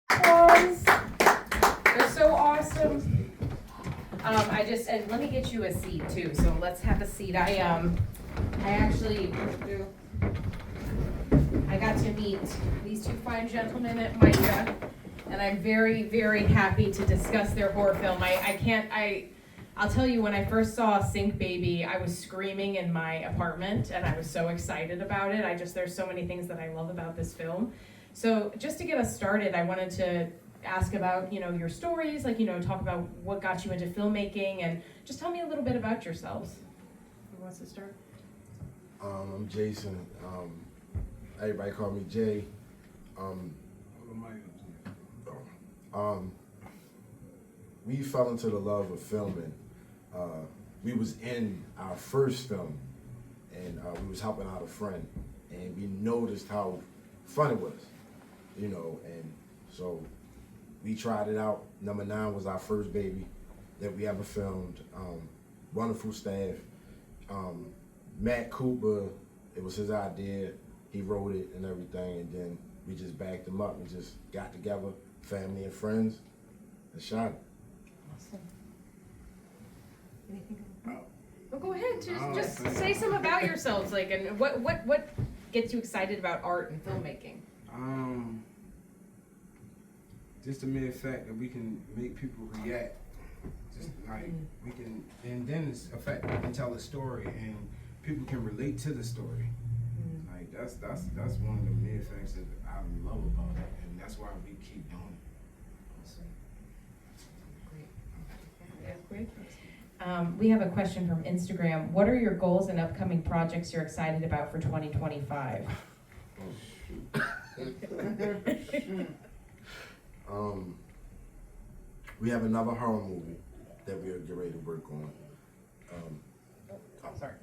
They're so awesome. And let me get you a seat too. So let's have a seat. I got to meet these two fine gentlemen at Micah, and I'm very, very happy to discuss their horror film. I'll tell you, when I first saw Sink Baby, I was screaming in my apartment, and I was so excited about it. There's so many things that I love about this film. So just to get us started, I wanted to ask about, your stories, talk about what got you into filmmaking, and just tell me a little bit about yourselves. Who wants to start? I'm Jason. Everybody call me Jay. We fell into the love of filming. We was in our first film, and we was helping out a friend, and we noticed how fun it was, and so we tried it out. Number 9 was our first baby that we ever filmed. Wonderful staff. Matt Cooper, it was his idea. He wrote it and everything, and then we just backed him up and just got together, family and friends, and shot it. Awesome. Anything? Oh, go ahead. Just say some about yourselves, and what gets you excited about art and filmmaking? Just the mere fact that we can make people react, just like we can, and then it's a fact that we can tell a story and people can relate to the story. Like that's one of the mere facts that I love about it, and that's why we keep doing it. Great. We have a question from Instagram. What are your goals and upcoming projects you're excited about for 2025? We have another horror movie that we are getting ready to work on. Sorry.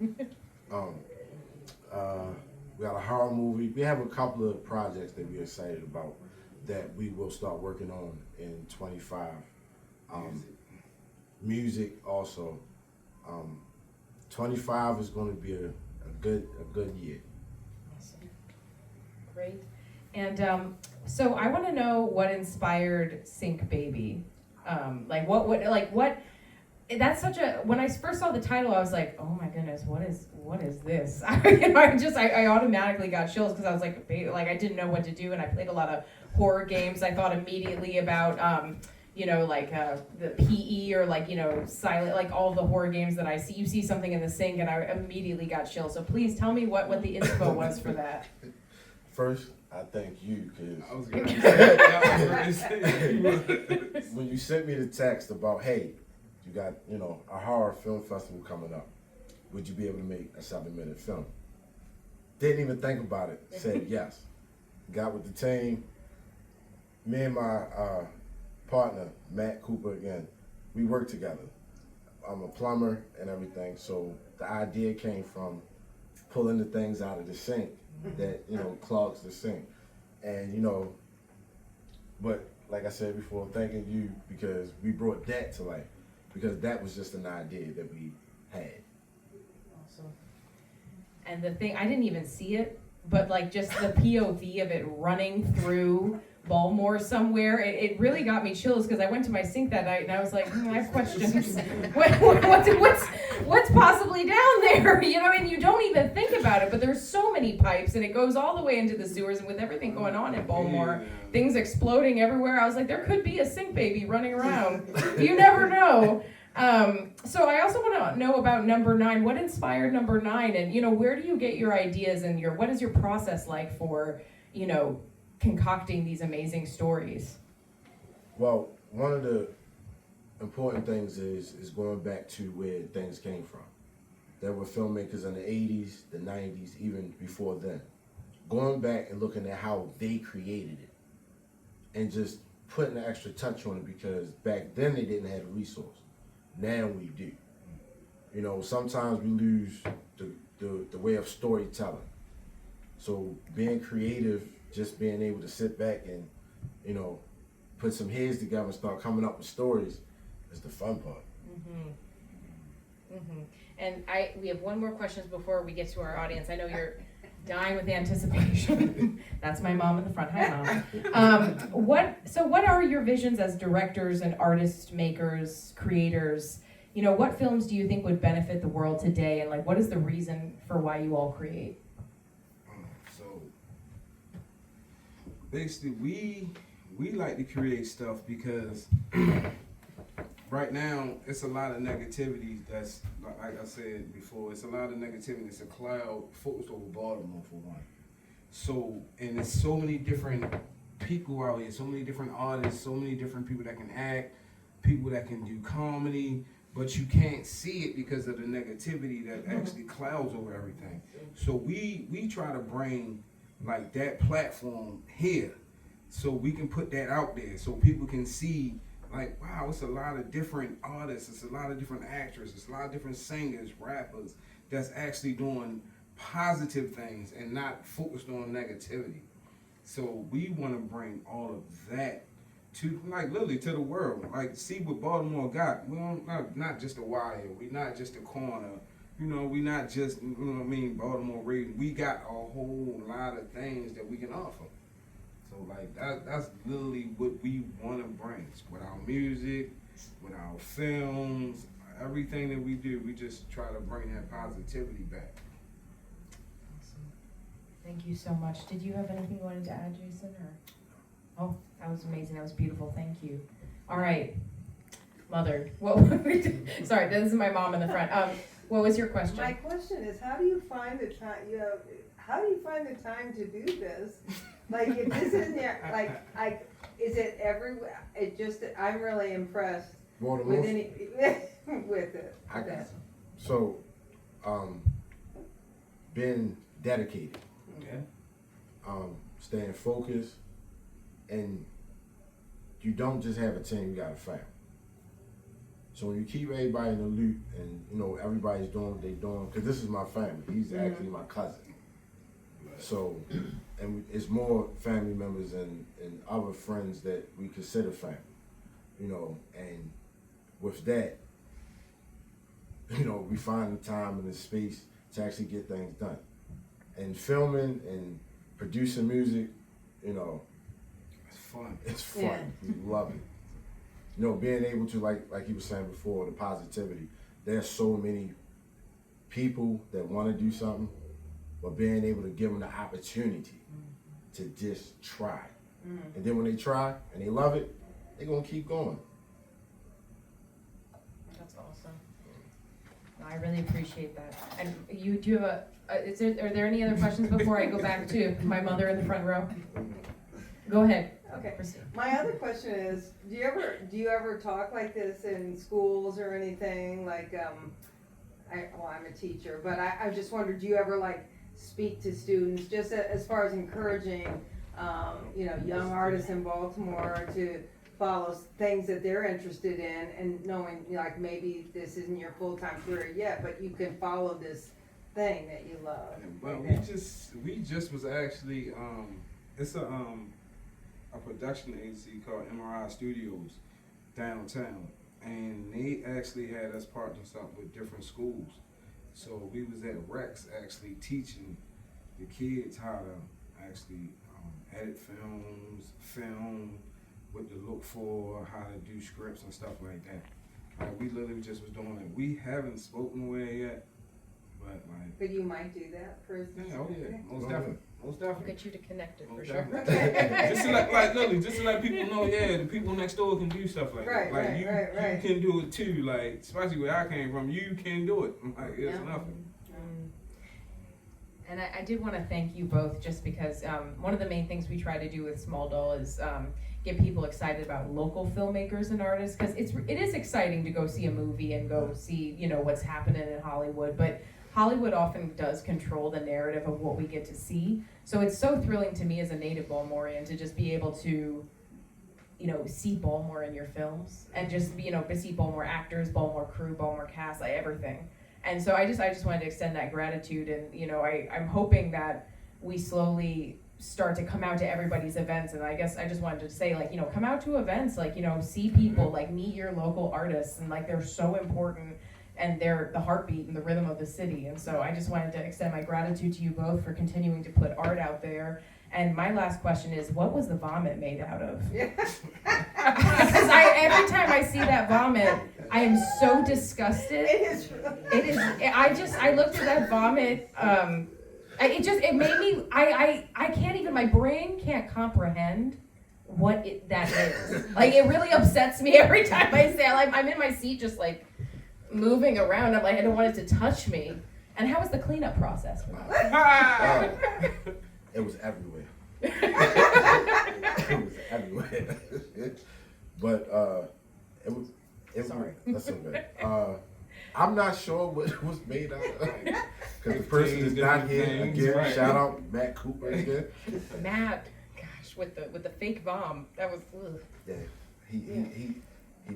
We got a horror movie. We have a couple of projects that we're excited about that we will start working on in 25. Music also. 25 is going to be a good year. Awesome. Great. And so I want to know what inspired Sink Baby. That's such a, when I first saw the title, I was like, oh my goodness, what is this? I automatically got chills because I was like I didn't know what to do, and I played a lot of horror games. I thought immediately about the PE or silent, all the horror games that I see. You see something in the sink, and I immediately got chills. So please tell me what the inspo was for that. First, I thank you because when you sent me the text about, hey, you got a horror film festival coming up, would you be able to make a 7-minute film? Didn't even think about it. Said yes. Got with the team. Me and my partner, Matt Cooper, again, we work together. I'm a plumber and everything, so the idea came from pulling the things out of the sink that clogs the sink, and but like I said before, thanking you because we brought that to life, because that was just an idea that we had. Awesome. And the thing, I didn't even see it, but just the POV of it running through Baltimore somewhere, it really got me chills because I went to my sink that night and I was like, I have questions. What's possibly down there? And you don't even think about it, but there's so many pipes and it goes all the way into the sewers, and with everything going on in Baltimore, things exploding everywhere, I was like, there could be a Sink Baby running around. You never know. So I also want to know about number 9. What inspired number 9, and where do you get your ideas, and what is your process like for concocting these amazing stories? Well, one of the important things is going back to where things came from. There were filmmakers in the 80s, the 90s, even before then. Going back and looking at how they created it and just putting an extra touch on it, because back then they didn't have the resource. Now we do. Sometimes we lose the way of storytelling. So being creative, just being able to sit back and, put some heads together and start coming up with stories is the fun part. And we have one more question before we get to our audience. I know you're Dying with anticipation. That's my mom in the front. Hi, Mom. What are your visions as directors and artist makers, creators? You know, what films do you think would benefit the world today, and like, what is the reason for why you all create? So basically, we like to create stuff because right now it's a lot of negativity. That's like I said before, it's a lot of negativity. It's a cloud focused over Baltimore for one. So, and there's so many different people out here, so many different artists, so many different people that can act, people that can do comedy, but you can't see it because of the negativity that actually clouds over everything. So we try to bring like that platform here, so we can put that out there, so people can see like, wow, it's a lot of different artists, it's a lot of different actors, it's a lot of different singers, rappers that's actually doing positive things and not focused on negativity. So we want to bring all of that to, like, literally to the world. Like, see what Baltimore got. We don't not just a wire. We not just a corner. You know, we not just, you know what I mean, Baltimore radio. We got a whole lot of things that we can offer. So like that's literally what we want to bring with our music, with our films, everything that we do. We just try to bring that positivity back. Thank you so much. Did you have anything you wanted to add, Jason? Or? Oh, that was amazing. That was beautiful. Thank you. All right, Mother. What? Sorry, this is my mom in the front. What was your question? My question is, how do you find the time? How do you find the time to do this? Like, if this isn't is it everywhere? It just, I'm really impressed with with it. I got it. So, being dedicated. Okay. Staying focused, and you don't just have a team, you got a family. So when you keep everybody in the loop, and you know everybody's doing what they're doing, because this is my family. He's actually my cousin. So, and it's more family members and other friends that we consider family. You know, and with that, you know, we find the time and the space to actually get things done. And filming and producing music, you know, It's fun. it's fun. Yeah. We love it. You know, being able to, like you were saying before, the positivity. There's so many people that want to do something, but being able to give them the opportunity to just try. And then when they try and they love it, they're going to keep going. That's awesome. No, I really appreciate that. And you do have are there any other questions before I go back to my mother in the front row? Go ahead. Okay. Proceed. My other question is, do you ever talk like this in schools or anything? Like, I'm a teacher, but I just wondered, do you ever like speak to students just as far as encouraging, young artists in Baltimore to follow things that they're interested in, and knowing like maybe this isn't your full-time career yet, but you can follow this thing that you love. Well, we just was actually it's a production agency called MRI Studios downtown, and they actually had us partners up with different schools. So we was at Rex actually teaching the kids how to actually edit films, film, what to look for, how to do scripts and stuff like that. Like, we literally just was doing it. We haven't spoken with it yet, but like. But you might do that for Yeah, oh yeah, most definitely, most I'll definitely. get you to connect it for Most sure. definitely. Just to literally, just to let people know, yeah, the people next door can do stuff like Right, that. Like right, you, right. you can do it too. Like, especially where I came from, you can do it. Like, it's Yeah. nothing. And I did want to thank you both, just because one of the main things we try to do with Small Doll is get people excited about local filmmakers and artists, because it is exciting to go see a movie and go see what's happening in Hollywood, but Hollywood often does control the narrative of what we get to see. So it's so thrilling to me as a native Baltimorean to just be able to see Baltimore in your films, and just see Baltimore actors, Baltimore crew, Baltimore cast, like everything. And so I just wanted to extend that gratitude, and I'm hoping that we slowly start to come out to everybody's events. And I guess I just wanted to say, come out to events, see people, meet your local artists, and they're so important. and they're the heartbeat and the rhythm of the city. And so I just wanted to extend my gratitude to you both for continuing to put art out there. And my last question is, what was the vomit made out of? Because every time I see that vomit, I am so disgusted. It is. I looked at that vomit. It made me. I can't even. My brain can't comprehend what that is. Like, it really upsets me every time I say. Like, I'm in my seat, just like moving around. I'm like, I don't want it to touch me. And how was the cleanup process? It was everywhere. It was everywhere. But Sorry. That's okay. I'm not sure what it was made out of, because the person is not here again. Right. Shout out Matt Cooper again. Matt, gosh, with the fake bomb, that was. Ugh. Yeah, he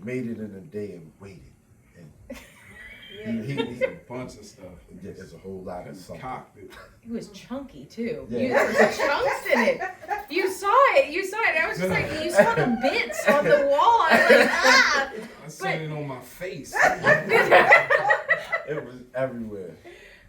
made it in a day and waited. And he A bunch of stuff. yeah, there's a whole lot of It's something. cocked. It was chunky too. Yeah. There was chunks in it. You saw it. I was just like, you saw the bits on the wall. I was like, ah. I seen it on my face. It was everywhere.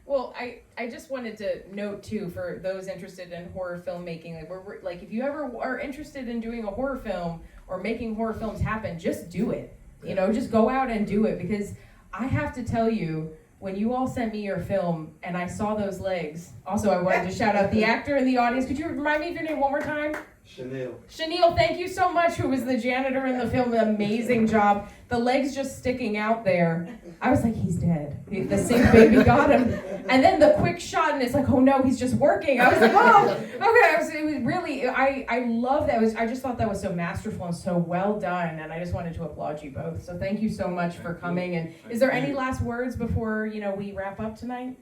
Well, I just wanted to note too, for those interested in horror filmmaking, like we're like, if you ever are interested in doing a horror film or making horror films happen, just do it. You know, just go out and do it, because I have to tell you, when you all sent me your film and I saw those legs, also I wanted to shout out the actor in the audience. Could you remind me of your name one more time? Chanel, thank you so much, who was the janitor in the film. Amazing job. The legs just sticking out there. I was like, he's dead. The sink baby got him. And then the quick shot, and it's like, oh no, he's just working. I was like, oh, okay. It was really, I love that. I just thought that was so masterful and so well done. And I just wanted to applaud you both. So thank you so much for coming. And is there any last words before, we wrap up tonight?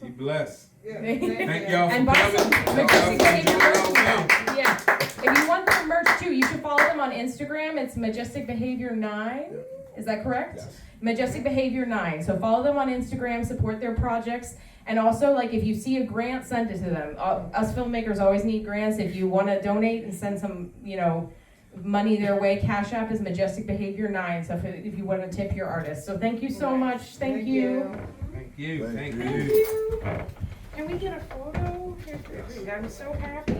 Be blessed. Thank Thank y'all And for buy some coming. Majestic Behavior merch. Y'all Yeah. If you want their merch too, you should follow them on Instagram. It's Majestic Behavior 9. Is that correct? Yes. Majestic Behavior 9. So follow them on Instagram, support their projects. And also, like, if you see a grant, send it to them. Us filmmakers always need grants. If you want to donate and send some, money their way, Cash App is Majestic Behavior 9. So if you want to tip your artists. So thank you so much. Thank you. Thank you. Thank Thank you. you. Can we get a photo? I'm so happy.